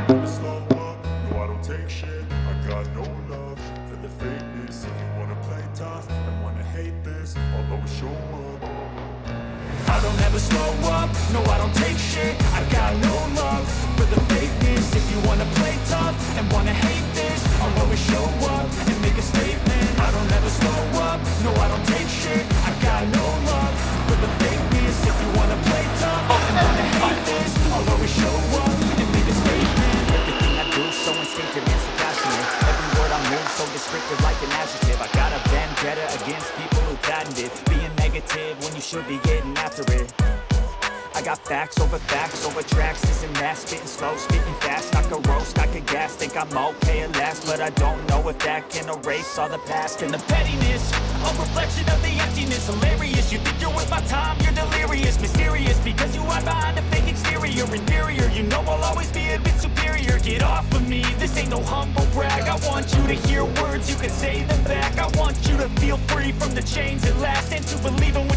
never slow up, no I don't take shit. I got no love for the fakeness. If you wanna play tough and wanna hate this, I'll always show up. I don't ever slow up, no I don't take shit. I got no love for the fakeness. If you wanna play tough and wanna hate this, I'll always show up and make a statement. I don't ever slow up, no I don't take shit. I got no love for the fakeness. If you wanna play tough and wanna hate this, I'll always show up and make a statement. Everything I do so instinctive and so passionate. Every word I move so descriptive like an adjective. I got a vendetta against people who patented being negative when you should be getting after it. I got facts over tracks. Isn't that spitting slow, speaking fast? I could roast, I could gas. Think I'm okay at last, but I don't know if that can erase all the past. And the pettiness, a reflection of the emptiness. Hilarious, you think you're worth my time, you're delirious. Mysterious, because you hide behind a fake exterior. Inferior, you know I'll always be a bit superior. Get off of me, this ain't no humble brag. I want you to hear words, you can say them back. I want you to feel free from the chains that last, and to believe in